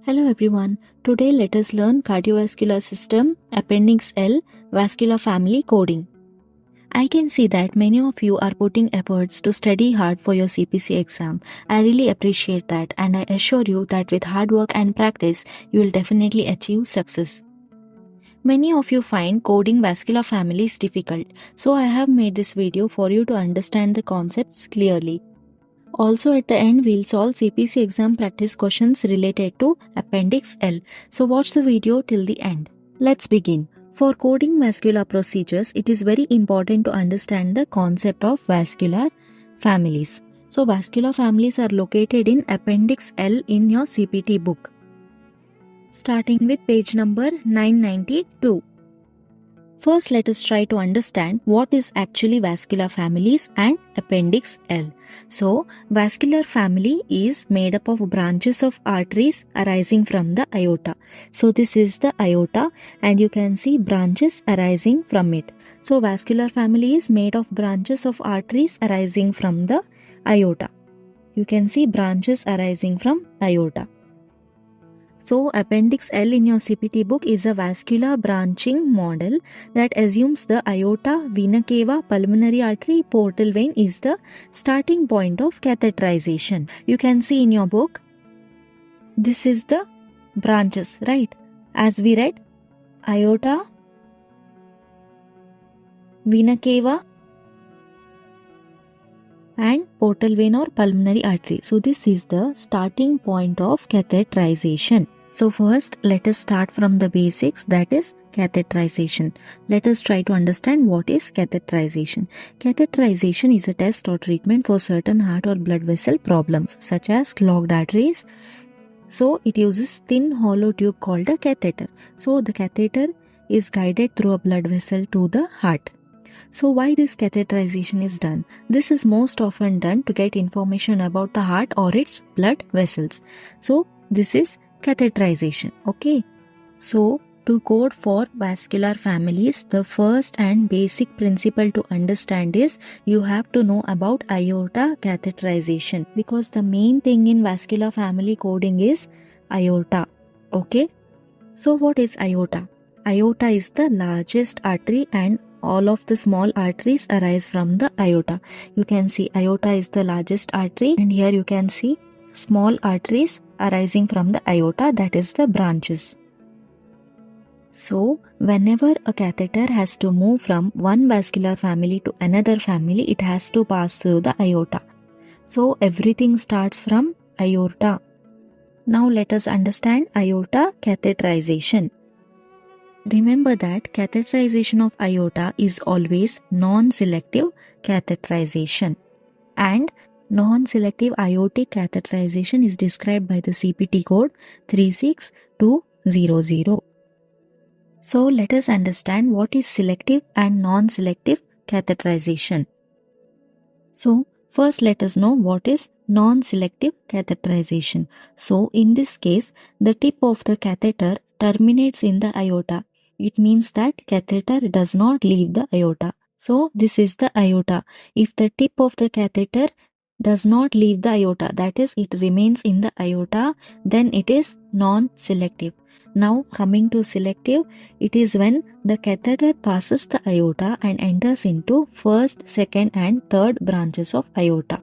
Hello everyone. Today let us learn Cardiovascular System, Appendix L, Vascular Family coding. I can see that many of you are putting efforts to study hard for your CPC exam. I really appreciate that, and I assure you that with hard work and practice, you will definitely achieve success. Many of you find coding vascular families difficult, so I have made this video for you to understand the concepts clearly. Also at the end, we'll solve CPC exam practice questions related to Appendix L. So watch the video till the end. Let's begin. For coding vascular procedures, it is very important to understand the concept of vascular families. So vascular families are located in Appendix L in your CPT book. Starting with page number 992. First, let us try to understand what is actually vascular families and Appendix L. So, vascular family is made up of branches of arteries arising from the aorta. So, this is the aorta and you can see branches arising from it. So, vascular family is made of branches of arteries arising from the aorta. You can see branches arising from aorta. So, Appendix L in your CPT book is a vascular branching model that assumes the aorta, vena cava, pulmonary artery, portal vein is the starting point of catheterization. You can see in your book, this is the branches, right? As we read, aorta, vena cava, and portal vein or pulmonary artery. So this is the starting point of catheterization. So first, let us start from the basics, that is catheterization. Let us try to understand what is catheterization. Catheterization is a test or treatment for certain heart or blood vessel problems such as clogged arteries. So it uses thin hollow tube called a catheter. So the catheter is guided through a blood vessel to the heart. So why this catheterization is done? This is most often done to get information about the heart or its blood vessels. So this is catheterization. Okay. So to code for vascular families, the first and basic principle to understand is you have to know about aorta catheterization, because the main thing in vascular family coding is aorta. Okay. So what is aorta? Aorta is the largest artery and all of the small arteries arise from the aorta. You can see aorta is the largest artery and here you can see small arteries arising from the aorta, that is the branches. So whenever a catheter has to move from one vascular family to another family, it has to pass through the aorta. So everything starts from aorta. Now let us understand aorta catheterization. Remember that catheterization of aorta is always non-selective catheterization, and non-selective aortic catheterization is described by the CPT code 36200. So let us understand what is selective and non-selective catheterization. So first let us know what is non-selective catheterization. So in this case, the tip of the catheter terminates in the aorta. It means that catheter does not leave the aorta. So this is the aorta. If the tip of the catheter does not leave the aorta, that is, it remains in the aorta, then it is non-selective. Now coming to selective, it is when the catheter passes the aorta and enters into first, second and third branches of aorta.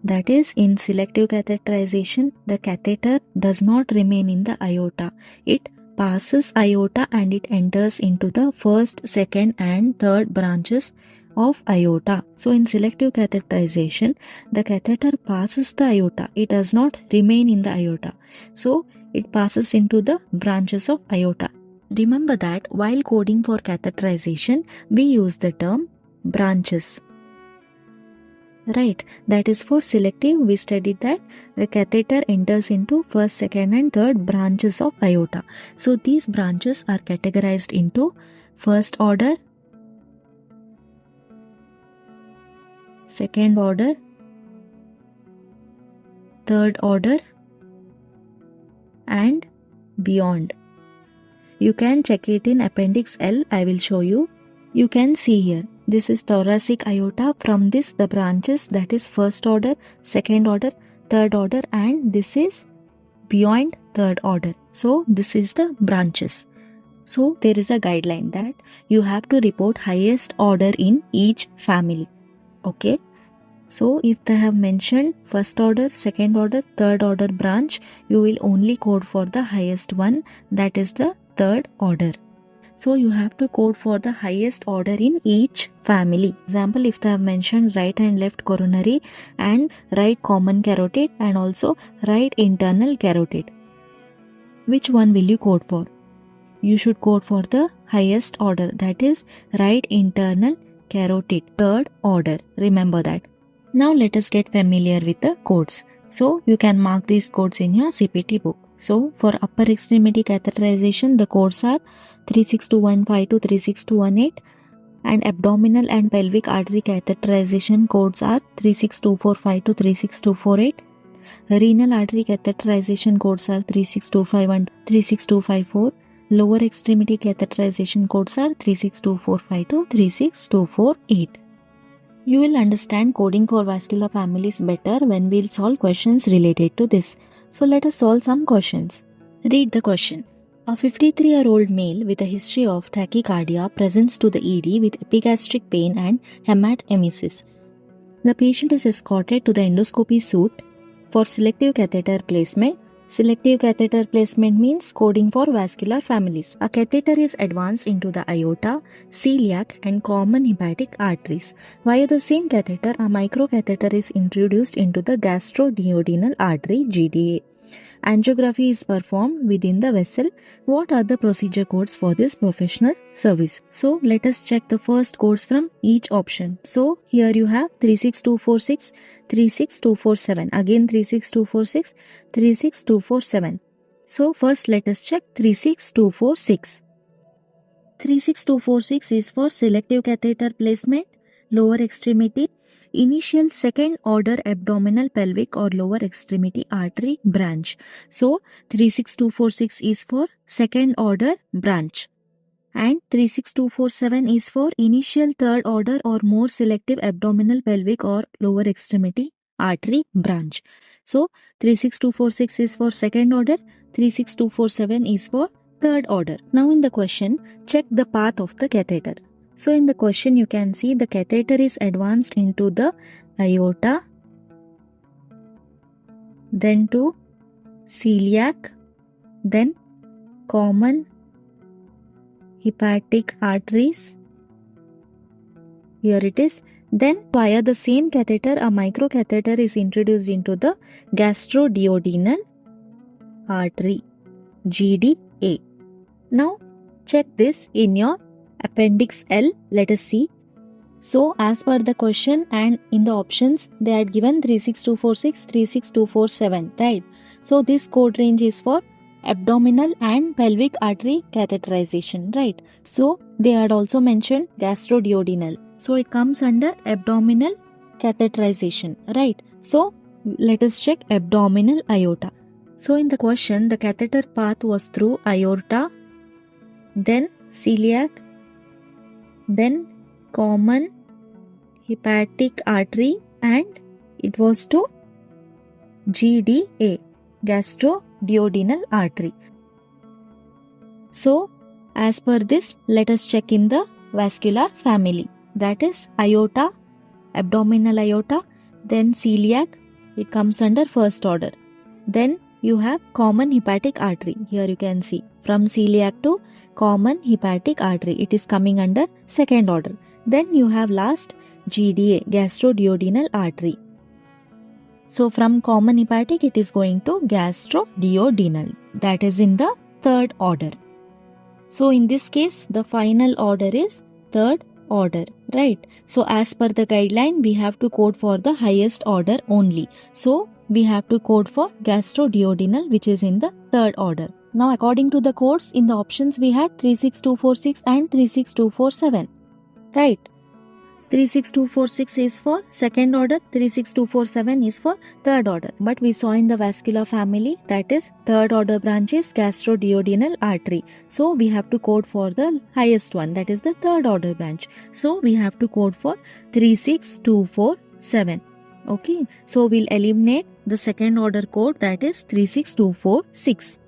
That is, in selective catheterization, the catheter does not remain in the aorta. It passes aorta and it enters into the first, second and third branches of aorta. So in selective catheterization, the catheter passes the aorta. It does not remain in the aorta. So it passes into the branches of aorta. Remember that while coding for catheterization, we use the term branches. Right, that is for selective. We studied that the catheter enters into first, second and third branches of aorta. So these branches are categorized into first order, second order, third order and beyond. You can check it in Appendix L. I will show you. You can see here. This is thoracic aorta. From this the branches, that is first order, second order, third order, and this is beyond third order. So this is the branches. So there is a guideline that you have to report highest order in each family. Okay. So if they have mentioned first order, second order, third order branch, you will only code for the highest one, that is the third order. So you have to code for the highest order in each family. Example, if they have mentioned right and left coronary and right common carotid and also right internal carotid, which one will you code for? You should code for the highest order, that is right internal carotid, third order. Remember that. Now let us get familiar with the codes. So you can mark these codes in your CPT book. So for upper extremity catheterization, the codes are 36215 to 36218, and abdominal and pelvic artery catheterization codes are 36245 to 36248. Renal artery catheterization codes are 36251 to 36254. Lower extremity catheterization codes are 36245 to 36248. You will understand coding for vascular families better when we'll solve questions related to this. So let us solve some questions. Read the question. A 53-year-old male with a history of tachycardia presents to the ED with epigastric pain and hematemesis. The patient is escorted to the endoscopy suite for selective catheter placement. Selective catheter placement means coding for vascular families. A catheter is advanced into the aorta, celiac and common hepatic arteries. Via the same catheter, a microcatheter is introduced into the gastroduodenal artery GDA. Angiography is performed within the vessel. What are the procedure codes for this professional service? So let us check the first codes from each option. So here you have 36246, 36247. Again 36246, 36247. So first let us check 36246. 36246 is for selective catheter placement, lower extremity, initial second order abdominal pelvic or lower extremity artery branch. So 36246 is for second order branch, and 36247 is for initial third order or more selective abdominal pelvic or lower extremity artery branch. So 36246 is for second order, 36247 is for third order. Now in the question, check the path of the catheter. So in the question you can see the catheter is advanced into the aorta, then to celiac, then common hepatic arteries. Here it is. Then via the same catheter, a microcatheter is introduced into the gastroduodenal artery GDA. Now check this in your Appendix L. Let us see. So as per the question and in the options, they had given 36246, 36247, right? So this code range is for abdominal and pelvic artery catheterization, right? So they had also mentioned gastroduodenal. So it comes under abdominal catheterization, right? So let us check abdominal aorta. So in the question, the catheter path was through aorta, then celiac, then common hepatic artery, and it was to GDA, gastroduodenal artery. So as per this, let us check in the vascular family, that is aorta, abdominal aorta, then celiac, it comes under first order. Then you have common hepatic artery. Here you can see from celiac to common hepatic artery, it is coming under second order. Then you have last GDA, gastroduodenal artery. So from common hepatic it is going to gastroduodenal, that is in the third order. So in this case the final order is third order, right? So as per the guideline we have to code for the highest order only. So we have to code for gastroduodenal, which is in the third order. Now according to the codes in the options we had 36246 and 36247, right? 36246 is for second order, 36247 is for third order. But we saw in the vascular family, that is third order branch is gastroduodenal artery. So we have to code for the highest one, that is the third order branch. So we have to code for 36247. Okay, so we'll eliminate the second order code, that is 36246.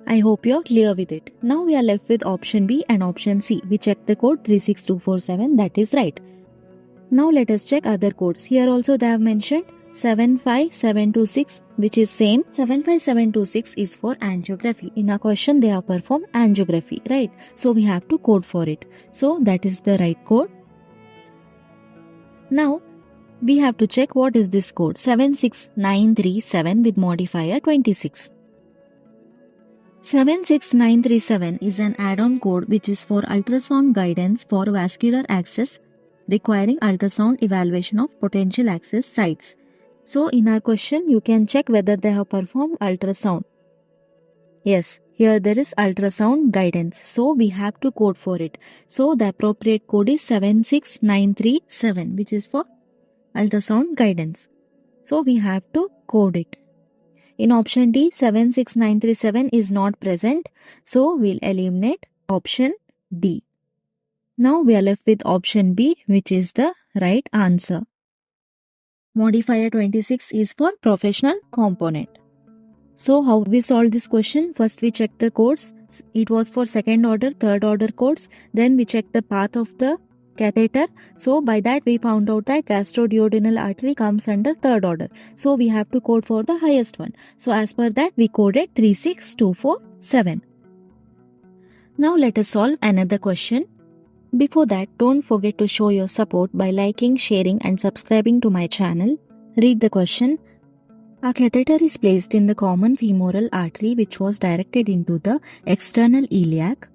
I hope you're clear with it. Now we are left with option B and option C. We check the code 36247, that is right. Now let us check other codes. Here also they have mentioned 75726, which is same. 75726 is for angiography. In our question they have performed angiography, right? So we have to code for it. So that is the right code. Now we have to check what is this code. 76937 with modifier 26. 76937 is an add-on code which is for ultrasound guidance for vascular access requiring ultrasound evaluation of potential access sites. So in our question you can check whether they have performed ultrasound. Yes, here there is ultrasound guidance. So we have to code for it. So the appropriate code is 76937, which is for ultrasound guidance. So we have to code it. In option D, 76937 is not present. So we'll eliminate option D. Now we are left with option B, which is the right answer. Modifier 26 is for professional component. So how we solve this question? First we check the codes. It was for second order, third order codes. Then we check the path of the catheter. So by that we found out that gastroduodenal artery comes under third order. So we have to code for the highest one. So as per that we coded 36247. Now let us solve another question. Before that, don't forget to show your support by liking, sharing and subscribing to my channel. Read the question. A catheter is placed in the common femoral artery which was directed into the external iliac.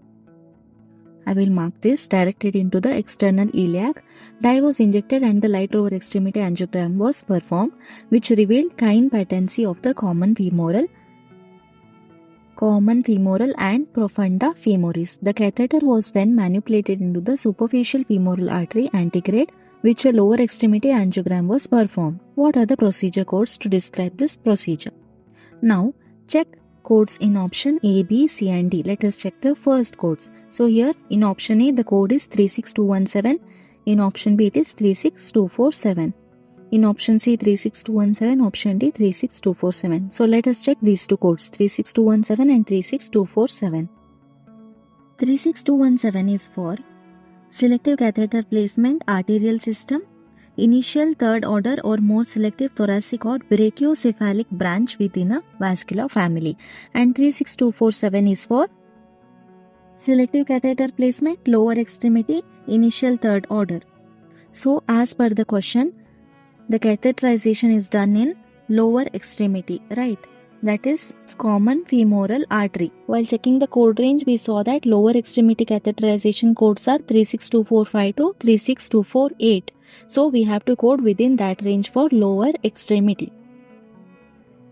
I will mark this, directed into the external iliac. Dye was injected and the light lower extremity angiogram was performed, which revealed Kine patency of the common femoral and profunda femoris. The catheter was then manipulated into the superficial femoral artery antegrade, which a lower extremity angiogram was performed. What are the procedure codes to describe this procedure? Now check codes in option A, B, C and D. Let us check the first codes. So here in option A the code is 36217. In option B it is 36247. In option C 36217, option D 36247. So let us check these two codes, 36217 and 36247. 36217 is for selective catheter placement, arterial system, initial third order or more selective thoracic or brachiocephalic branch within a vascular family. And 36247 is for selective catheter placement, lower extremity, initial third order. So as per the question, the catheterization is done in lower extremity, right? That is common femoral artery. While checking the code range, we saw that lower extremity catheterization codes are 36245 to 36248. So we have to code within that range for lower extremity.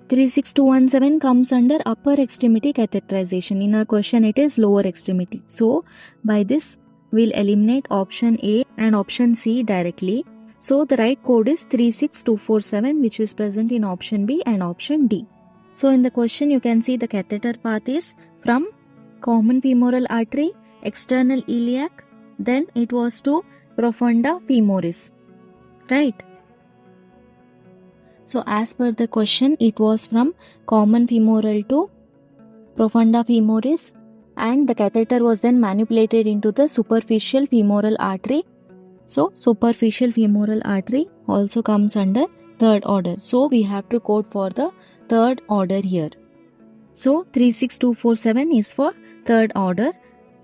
36217 comes under upper extremity catheterization. In our question, it is lower extremity. So by this, we'll eliminate option A and option C directly. So the right code is 36247, which is present in option B and option D. So in the question you can see the catheter path is from common femoral artery, external iliac, then it was to profunda femoris, right? So as per the question, it was from common femoral to profunda femoris and the catheter was then manipulated into the superficial femoral artery. So superficial femoral artery also comes under third order. So we have to code for the third order here. So 36247 is for third order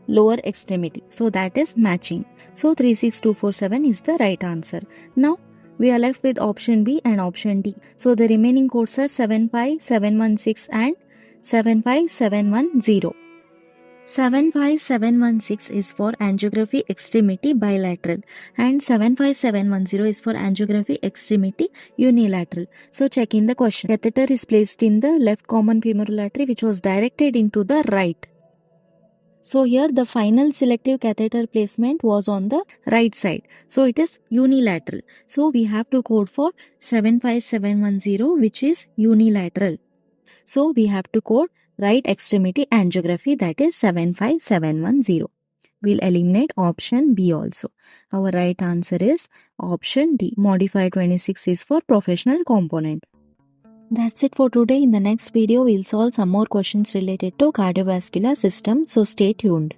lower extremity. So that is matching. So 36247 is the right answer. Now we are left with option B and option D. So the remaining codes are 75716 and 75710. 75716 is for angiography extremity bilateral and 75710 is for angiography extremity unilateral. So check in the question. Catheter is placed in the left common femoral artery which was directed into the right. So here the final selective catheter placement was on the right side. So it is unilateral. So we have to code for 75710 which is unilateral. So we have to code right extremity angiography, that is 75710. We'll eliminate option B also. Our right answer is option D. Modifier 26 is for professional component. That's it for today. In the next video, we'll solve some more questions related to cardiovascular system. So stay tuned.